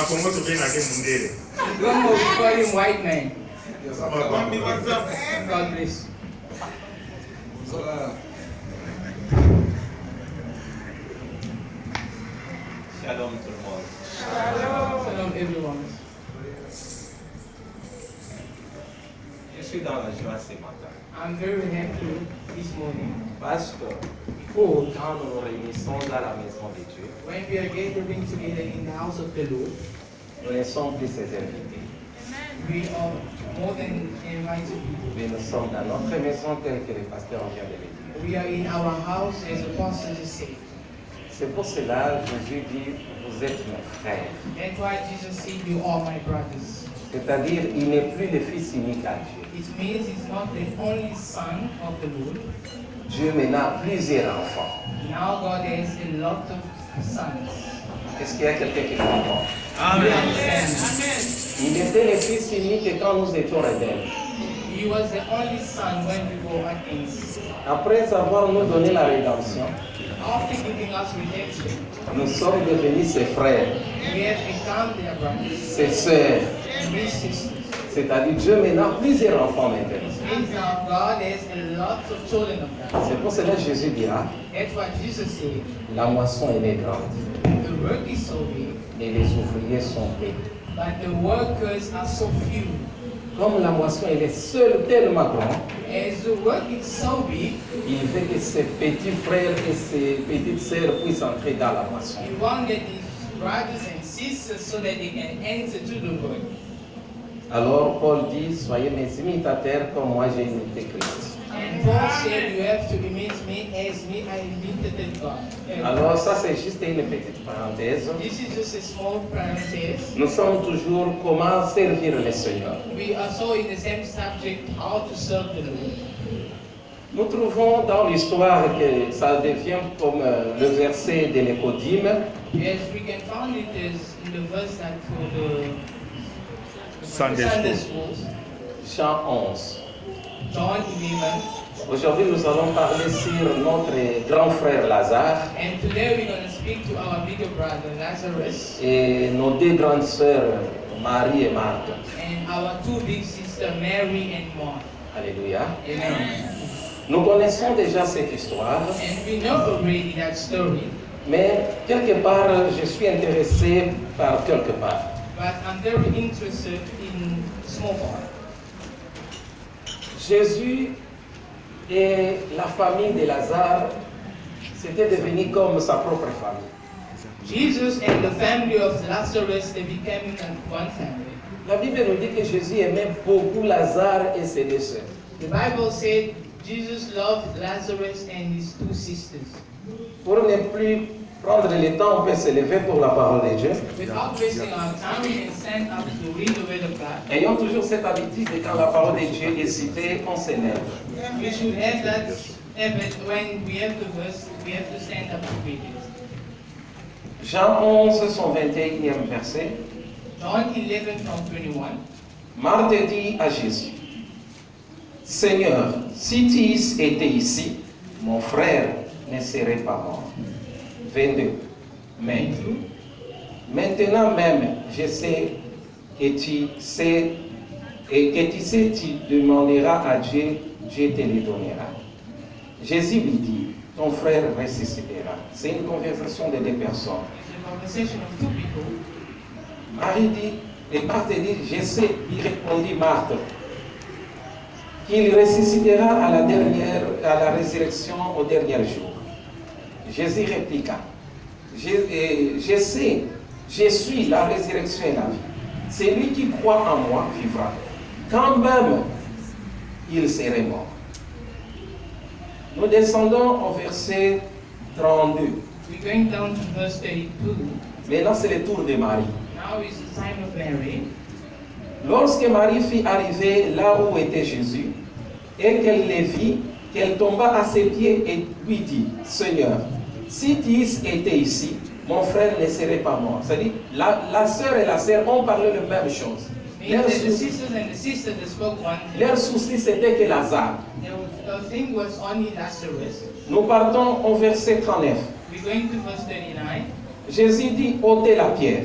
Congo we call him white man. Shalom God bless you. tout le monde. Shalom everyone. Je suis dans la joie ce matin. I'm very happy this morning. Parce que quand nous nous réunissons dans la maison de Dieu, When we are gathering together in the house of the Lord, nous ne sommes plus ses invités. we are more than invited people. Mais nous sommes dans notre maison telle que le pasteur vient de le dire. We are in our house as a pastor just said. C'est pour cela que Jésus dit, vous êtes mes frères. That's why Jesus said, you are my brothers. C'est-à-dire, il n'est plus le fils unique à Dieu. It means he's not the only son of the Lord. Dieu maintenant a plusieurs enfants. Now God has a lot of sons. Est-ce qu'il y a quelqu'un qui comprend? We understand. Il était le fils unique quand nous étions rebelles. He was the only son when we were against. Après avoir nous donné la rédemption, After giving us redemption, nous sommes devenus ses frères, we have become their brothers ses sœurs. and their sisters. C'est-à-dire Dieu maintenant a plusieurs enfants maintenant. It means now God has a lot of children of them. C'est pour cela que Jésus dira, That's what Jesus said. la moisson elle est grande, The work is so big, et les ouvriers sont peu. but the workers are so few. Comme la moisson elle est seule tellement grande, As the work is so big, il veut que ses petits frères et ses petites sœurs puissent entrer dans la moisson. you want that these brothers and sisters so that they can enter to the work. Alors Paul dit, soyez mes imitateurs comme moi j'ai imité Christ. And Paul said, you have to imitate me as me I imitated God. Alors ça c'est juste une petite parenthèse. This is just a small parenthesis. Nous sommes toujours comment servir le Seigneur. We are so in the same subject, how to serve the Lord. Nous trouvons dans l'histoire que ça devient comme le verset de l'Écodime. As we can find it is in the verse that for the Sunday schools, Jean 11. John 11. Aujourd'hui, nous allons parler sur notre grand frère Lazare And today we're going to speak to our bigger brother Lazarus et nos deux grandes sœurs, Marie et Marthe. and our two big sisters Mary and Martha. Alléluia. Amen. Nous connaissons déjà cette histoire, And we know already that story, mais quelque part, je suis intéressé par quelque part. but I'm very interested in small part. Jésus et la famille de Lazare, c'était devenu comme sa propre famille. Jesus and the family of Lazarus, they became one family. La Bible nous dit que Jésus aimait beaucoup Lazare et ses deux sœurs. The Bible said Jesus loved Lazarus and his two sisters. Pour ne plus prendre le temps, on peut se lever pour la parole de Dieu. Without wasting our time, we can stand up to read the word of God. Ayons toujours cette habitude de quand la parole de Dieu est citée, on se lève. We should have that habit when we have the verse, we have to stand up to read it. Jean 11, son 21e verset. John 11 from 21. Marthe dit à Jésus, Seigneur, si tu étais ici, mon frère ne serait pas mort. 22. Mais maintenant même, je sais que tu sais, tu demanderas à Dieu, Dieu te le donnera. Jésus lui dit, ton frère ressuscitera. C'est une conversation de deux personnes. It's a conversation of two people. Marie dit, et Marthe dit, je sais, il répondit Marthe, qu'il ressuscitera à la résurrection au dernier jour. Jésus répliqua, je sais, je suis la résurrection et la vie. Celui qui croit en moi vivra. Quand même, il serait mort. Nous descendons au verset 32. We're going down to verse 32. Maintenant, c'est le tour de Marie. Now is the time of Mary. Lorsque Marie fut arrivée là où était Jésus, et qu'elle le vit, qu'elle tomba à ses pieds et lui dit, Seigneur, si tu étais ici, mon frère ne serait pas mort. C'est-à-dire, la sœur et la sœur ont parlé de la même chose. The sisters and the sister that spoke one thing. Leur souci, c'était que Lazare. The thing was only Lazarus. Nous partons au verset 39. We're going to verse 39. Jésus dit, ôtez la pierre.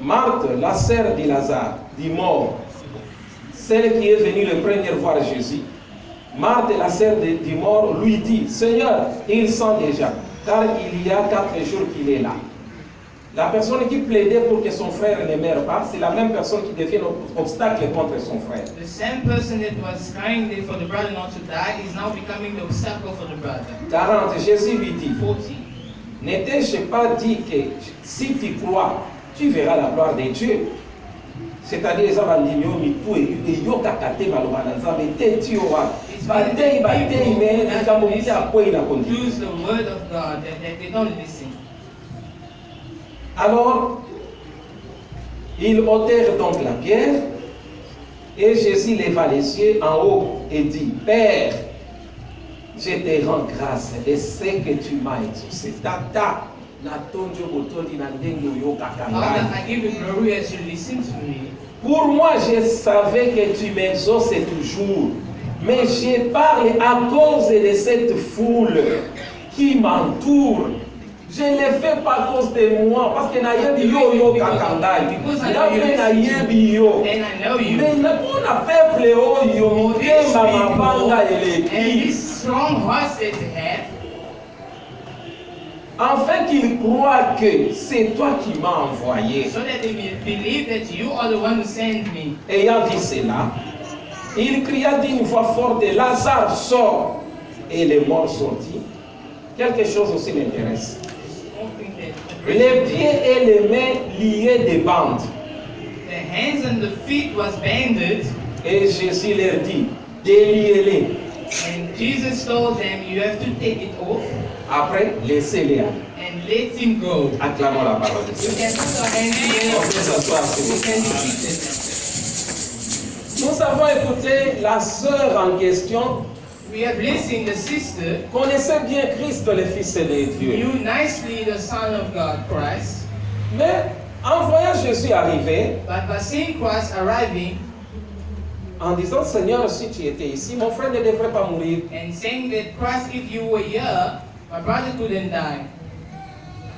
Marthe, la sœur de Lazare, dit mort, celle qui est venue le premier voir Jésus, Marthe, la sœur du mort, lui dit, Seigneur, il sent déjà, car il y a 4 jours qu'il est là. La personne qui plaidait pour que son frère ne meure pas, c'est la même personne qui devient un obstacle contre son frère. The same person that was crying there for the brother not to die is now becoming the obstacle for the brother. 40, Jésus lui dit, 40. ne t'ai-je pas dit que si tu crois, tu verras la gloire de Dieu. C'est-à-dire, les gens vont dire, mais tout est yoka kate malobananza, mais t'es tu auras. Batei, mais tu as monté à quoi il a conduit. Use the word of God that they don't listen. Alors, ils ôtèrent donc la pierre, et Jésus leva les yeux en haut et dit, Père, je te rends grâce de ce que tu m'as exaucé. Tata, Father, I give you glory as you listen to me. pour moi, je savais que tu m'exauces toujours, mais je parle à cause de cette foule qui m'entoure. Je ne le fais pas à cause de moi, parce que nayebi yo yo kakandai. Nape nayebi yo. And I know you. Mais pour na peuple oyo motema mabanga And eleki. this strong heart that they have, Afin qu'ils croient que c'est toi qui m'as envoyé. so that they may believe that you are the one who sent me. Ayant dit cela, il cria d'une voix forte, Lazare sort. Et les morts sortit. Quelque chose aussi m'intéresse. Something that Les pieds et les mains liés de bandes. the hands and the feet was banded, Et Jésus leur dit, déliez-les. and Jesus told them, you have to take it off Après, laissez-les aller. and let him go. Acclamons la parole de You Dieu. can put your hands On peut together. s'asseoir, s'il You vous plaît. can be seated. Nous avons écouté la sœur en question, We have listened, the sister connaissait bien Christ, le Fils de Dieu. knew nicely the Son of God, Christ, Mais en voyant Jésus arriver, but by seeing Christ arriving en disant, Seigneur, si tu étais ici, mon frère ne devrait pas mourir. and saying that Christ, if you were here, my brother couldn't die.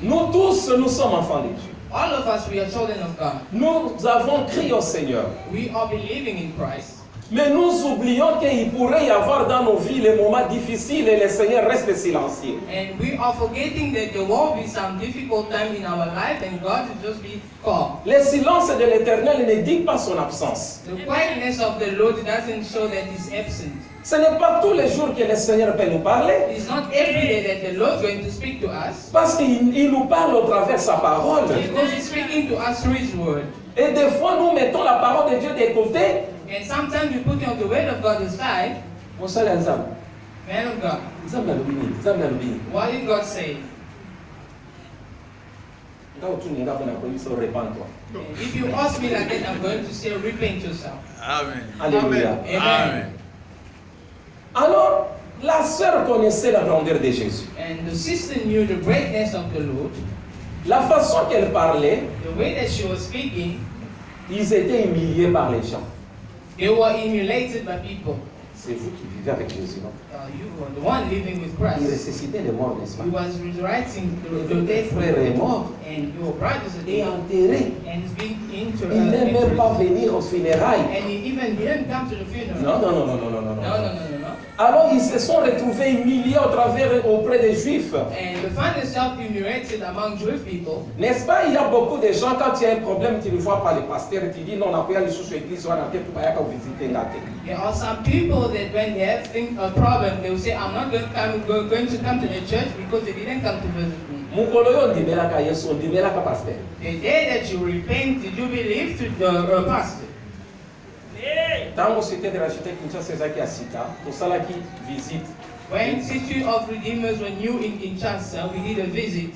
Nous tous, nous sommes enfants de Dieu. All of us, we are children of God. Nous avons crié au Seigneur. We are believing in Christ. Mais nous oublions qu'il pourrait y avoir dans nos vies les moments difficiles et le Seigneur reste silencieux. And we are forgetting that there will be some difficult time in our life and God will just be calm. Le silence de l'Éternel ne dit pas son absence. The quietness of the Lord doesn't show that He's absent. Ce n'est pas tous les jours que le Seigneur peut nous parler, It's not every day that the Lord is going to speak to us, parce qu'il nous parle au travers de sa parole. because He's speaking to us through His word. Et des fois, nous mettons la parole de Dieu de côté. And sometimes we put on the word of God aside. Mon seul exemple, Man of God, Nzambe alobi nini? Nzambe alobi nini? what did God say? Nga otuni nga mpona koyebisa repens-toi. And if you ask me like that, I'm going to say, repent yourself. Amen. Alléluia. Amen. Alors, la sœur connaissait la grandeur de Jésus. And the sister knew the greatness of the Lord. La façon qu'elle parlait, The way that she was speaking, ils étaient humiliés par les gens. they were emulated by people. C'est vous qui vivez avec Jésus, non? You were the one living with Il Christ. ressuscitait les morts, n'est-ce pas? He was resurrecting the Le dead, frère est mort and your brothers are et dead, enterré. and he's being Il n'est même pas venu aux funérailles. and he even didn't come to the funeral. Non, non, non, non, non, non, non. No, no, no, no, no. Alors ils se sont retrouvés humiliés au travers auprès des Juifs. And they find themselves humiliated among Jewish people. N'est-ce pas? Il y a beaucoup de gens, quand il y a un problème, tu ne vois pas le pasteur, tu dis non, on a pas aller sur l'église, on a peut-être pas visiter la tête. There are some people that when they have a problem, they will say, I'm not going to come to the church because they didn't come to visit me. Mukolo yo ndimelaka Yesu, ndimelaka pasteur. The day that you repent, did you believe to the pastor? Tango c'était de l'architecte Kinshasa ezaki ya sika, tosalaki visite. When City of Redeemers were new in Kinshasa, we did a visit.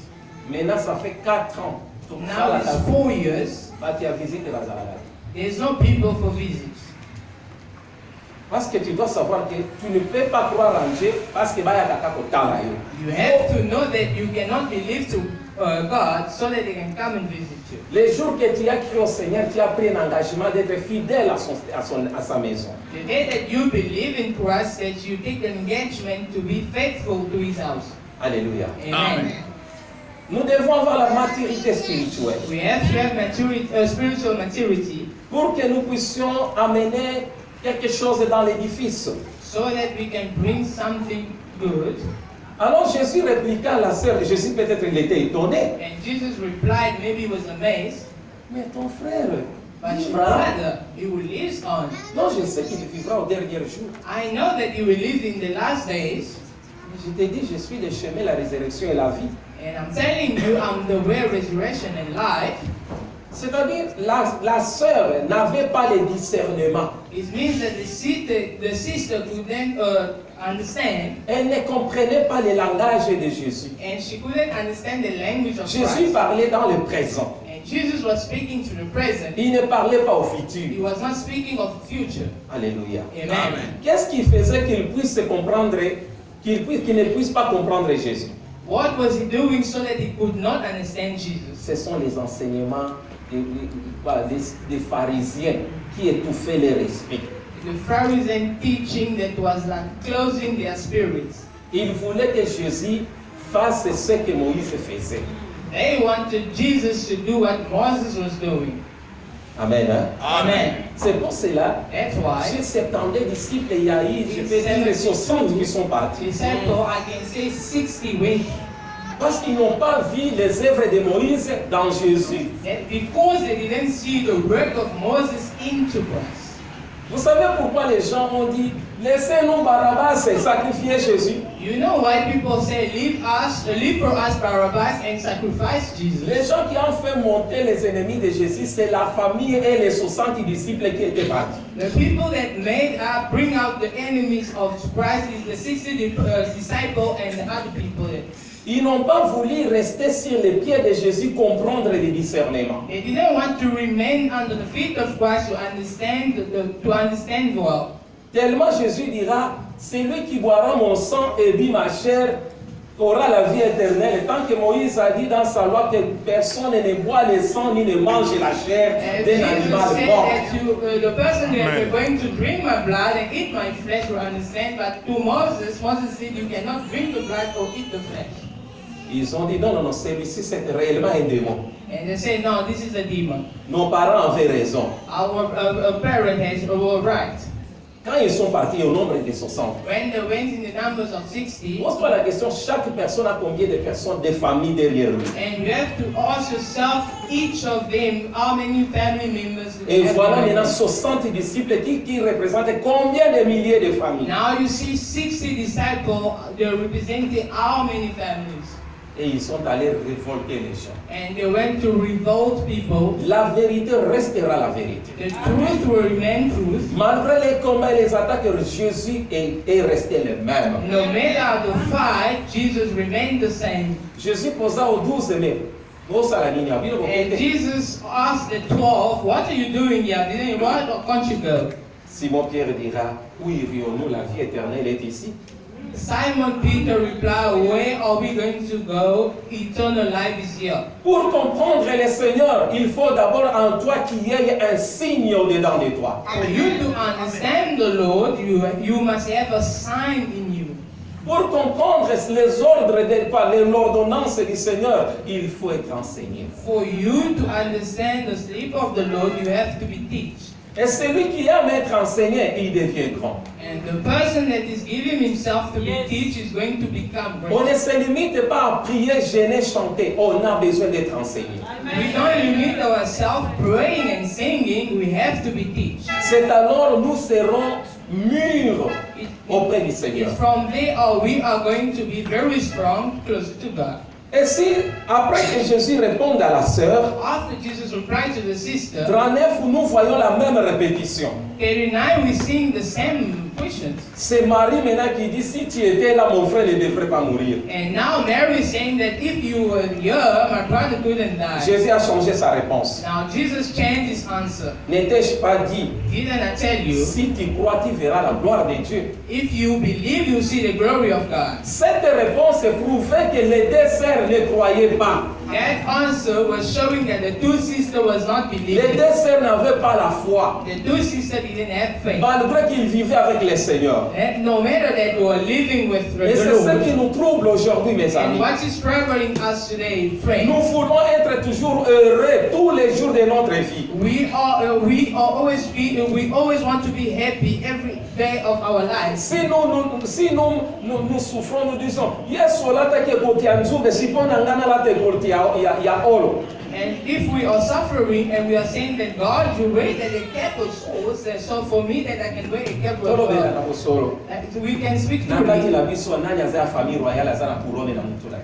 Maintenant ça fait 4 ans. Now it's 4 years. Bati ya visite bazalaka. There's no people for visits. Parce que tu dois savoir que tu ne peux pas croire en Dieu parce que baya kaka kotala yo. You have to know that you cannot believe to God so that they can come and visit you. Les jours que tu as crié au Seigneur, tu as pris un engagement d'être fidèle à sa maison. The day that you believe in Christ, that you take an engagement to be faithful to His house. Alléluia. Amen. Nous devons avoir la maturité spirituelle We have to have maturity, spiritual maturity pour que nous puissions amener quelque chose dans l'édifice. so that we can bring something good. Alors Jésus répliqua à la sœur, Jésus peut-être il était étonné. And Jesus replied, maybe he was amazed, Mais ton frère but your vivra. brother, he will live on. Non, je sais qu'il vivra au dernier jour. I know that he will live in the last days, Mais je t'ai dit, je suis le chemin, la résurrection et la vie. and I'm telling you, I'm the way, resurrection, and life. C'est-à-dire, la sœur n'avait pas le discernement. It means that the sister could then understand, Elle ne comprenait pas le langage de Jésus. and she couldn't understand the language of Jésus Christ. parlait dans le présent. And Jesus was speaking to the present. Il ne parlait pas au He futur. was not speaking of the future. Alléluia. Amen. Qu'est-ce qui faisait qu'il puisse comprendre, qu'il ne puisse pas comprendre Jésus? What was he doing so that he could not understand Jesus? Ce sont les enseignements des pharisiens qui étouffaient leur esprit. The Pharisee teaching that was like closing their spirits. Ils voulaient que Jésus fasse ce que Moïse faisait. They wanted Jesus to do what Moses was doing. Amen. Hein? Amen. C'est pour cela, That's why sur 70 disciples, il y a eu, je peux dire, 60 qui sont partis. disciples, I can say 60 went. Parce qu'ils n'ont pas vu les œuvres de Moïse dans Jésus. That because they didn't see the work of Moses into Christ. Vous savez pourquoi les gens ont dit, laissez-nous Barabbas et sacrifier Jésus? You know why people say, leave for us Barabbas and sacrifice Jesus? Les gens qui ont fait monter les ennemis de Jésus, c'est la famille et les 60 disciples qui étaient partis. The people that bring out the enemies of Christ is the 60 disciples and the other people. Ils n'ont pas voulu rester sur les pieds de Jésus, comprendre le discernement. They didn't want to remain under the feet of Christ to understand well. Tellement Jésus dira, celui qui boira mon sang et but ma chair aura la vie éternelle. Tant que Moïse a dit dans sa loi que personne ne boit le sang ni ne mange la chair d'un Jesus animal said mort. that the person that you're going to drink my blood and eat my flesh will understand, but to Moses said you cannot drink the blood or eat the flesh. Ils ont dit, non, non, non, celui-ci c'est réellement un démon. And they say, no, this is a demon. Nos parents avaient raison. Our parents were right. Quand ils sont partis au nombre de 60, When they went in the numbers of 60, pose-toi la question, chaque personne a combien de personnes, de familles derrière lui? and you have to ask yourself, each of them, how many family members do they Et have voilà behind maintenant them? 60 disciples qui représentent combien de milliers de familles? Now you see 60 disciples, they represented how many families? Et ils sont allés révolter les gens. And they went to revolt people. La vérité restera la vérité. The truth will remain truth. Malgré les combats et les attaques, Jésus est resté le même. No matter the fight, Jesus remained the same. Jésus posa aux 12 mais And Jesus asked the 12, what are you doing here? Why can't you go? Simon Pierre dira, où irions-nous? La vie éternelle est ici. Simon Peter replied, where are we going to go? Eternal life is here. Pour comprendre le Seigneur, il faut d'abord en toi qu'il y ait un signe au-dedans de toi. For you to understand the Lord, you must have a sign in you. Pour comprendre les ordres l'ordonnance du Seigneur, il faut être enseigné. For you to understand the sleep of the Lord, you have to be taught. Et celui qui aime être enseigné, il devient grand. And the person that is giving himself to be taught is going to become On great. ne se limite pas à prier, gêner, chanter. On a besoin d'être enseigné. We don't limit ourselves praying and singing, we have to be taught. C'est alors nous serons mûrs auprès du Seigneur. It's from there we are going to be very strong, closer to God. Et si, après que Jésus réponde à la sœur, After Jesus replied to the sister, 39, nous voyons la même répétition. 39 we sing the same questions. C'est Marie maintenant qui dit, si tu étais là, mon frère ne devrait pas mourir. And now Mary is saying that if you were here, my brother couldn't die. Jésus a changé sa réponse. Now Jesus changed his answer. N'étais-je pas dit, Didn't I tell you, si tu crois, tu verras la gloire de Dieu. if you believe, you see the glory of God. Cette réponse prouvait que les deux sœurs ne croyaient pas. That answer was showing that the two sisters was not Les believing. deux sœurs n'avaient pas la foi, The two sisters didn't have faith. malgré qu'ils vivaient avec le Seigneur. And no matter that they were living with Et the c'est ce qui Lord. nous trouble aujourd'hui, mes And amis. what is troubling us today, friends? Nous voulons être toujours heureux tous les jours de notre vie. We always want to be happy every day of our lives. Si nous souffrons, nous disons, Yesu lata ke koti anzube, si pona ngana lata koti ya olo. And if we are suffering and we are saying that God, you weigh that a cap of souls, and so for me that I can weigh a cap of Tolo bela na bosolo. we can speak to Nakati me la biso nani aza famille royale aza na couronne na mutu la.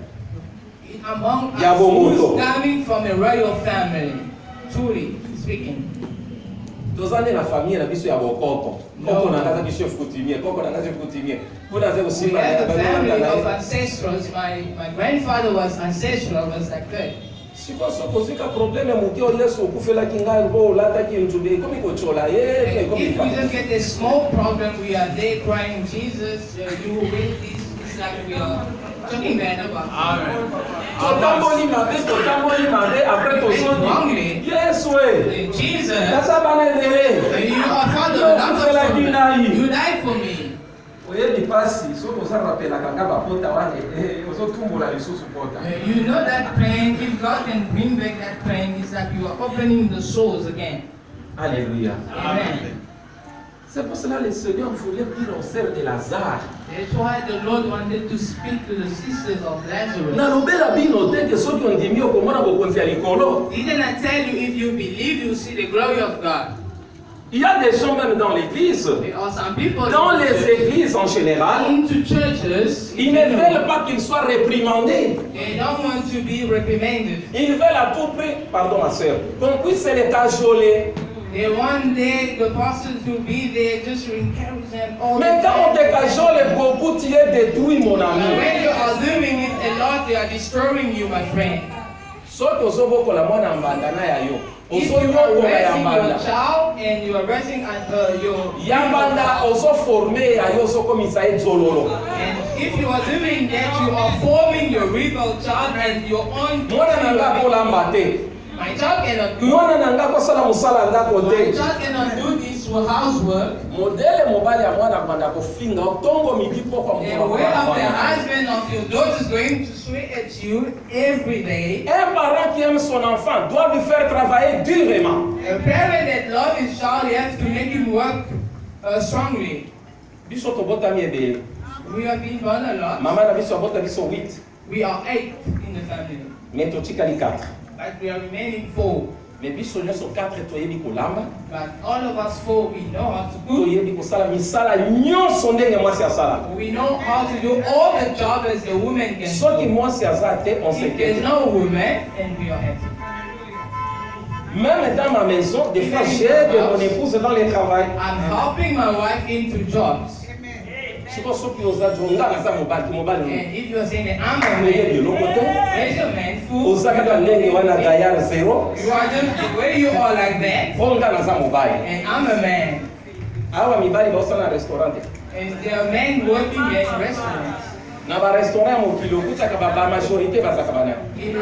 among Ya us bomoto. who's coming from a royal family, truly speaking. Tozane na famille na biso ya bokoko. Koko na ngaza biso fukutimie, koko na ngaza fukutimie. Kuna ze We usimba have a family of na. ancestrals. My grandfather was ancestral, was like that. Siko soko zika probleme mukio Yesu okufela kinga ngo lata kinzube komi kochola ye komi. If we just get a small problem, we are there crying, Jesus, you will win this. It's like we are talking bad about. Totamboli mabe après tozoni. Yesu e. Jesus, Tata banedele. you are Father of love. You died for me. Oyebi pasi soko za rappela kanga bapota wane ozotumbola lisusu pota. You know that pain, if God can bring back that pain, it's like you are opening the souls again. Alléluia. Amen. C'est pour cela le Seigneur voulait dire aux sœurs de Lazare. That's why the Lord wanted to speak to the sisters of Lazarus. Nalobela bino te ke soki ondimi okomona bokonzi ya likolo. Didn't I tell you if you believe, you see the glory of God? Il y a des gens même dans l'église, There are some people dans in les church- églises en général, into churches. ils ne veulent pas qu'ils soient réprimandés. They don't want to be reprimanded. Ils veulent à tout prix, pardon ma soeur, qu'on puisse les cajoler. They want the pastor to be there just to encourage them all the Mais quand on te time. cajole beaucoup, tu es détruit, mon ami. When you are doing it a lot, they are destroying you, my friend. Soki ozobokola mwana mbanda na ya yo, If you are ozoyokola ya raising your mbanda. child and you are raising your Ya mbanda ozoforme ya yo ozokomisa ye zololo. and if you are doing that, you are forming your rebel child and your own. Mwana na nga kolamba te. My child cannot do. Mwana na nga kosala mosala ndako My te. child cannot do this housework. Modele mobali ya mwana mbanda kofinga otongo midi poko The mokolo way of the mwana. husband of your daughter is going to swear at you every day. Un parent qui aime son enfant doit lui faire travailler durement. A parent that loves his child, you have to make him work strongly. Biso tobotami ebele. We have been born a lot. Mama na biso abota biso 8. We are 8 in the family, Mais totikali 4. but we are remaining 4. Mais biso nyonso 4 toyebi kolamba. But all of us 4, we know how to cook. Toyebi kosala misala nyonso ndenge mwasi asala. We know how to do all the job as a woman can Soki do. mwasi aza te, on se If there's quitte. no woman, and we are happy. Même dans ma maison, des fois j'aide mon épouse dans le travail. I'm helping my wife into jobs. Siko soki oza jonga naza mobali. And if you're saying that I'm a Oyebi man, eloko te. raise your man fool. Oza kaka ndenge wana gayar zero. You are just the way you are like that, Fonga naza mobali. and I'm a man. Awa mibali baosala na restaurant. And there are men working in restaurants. Na ba restaurant ya mokili okutaka ba majorité bazaka bana. In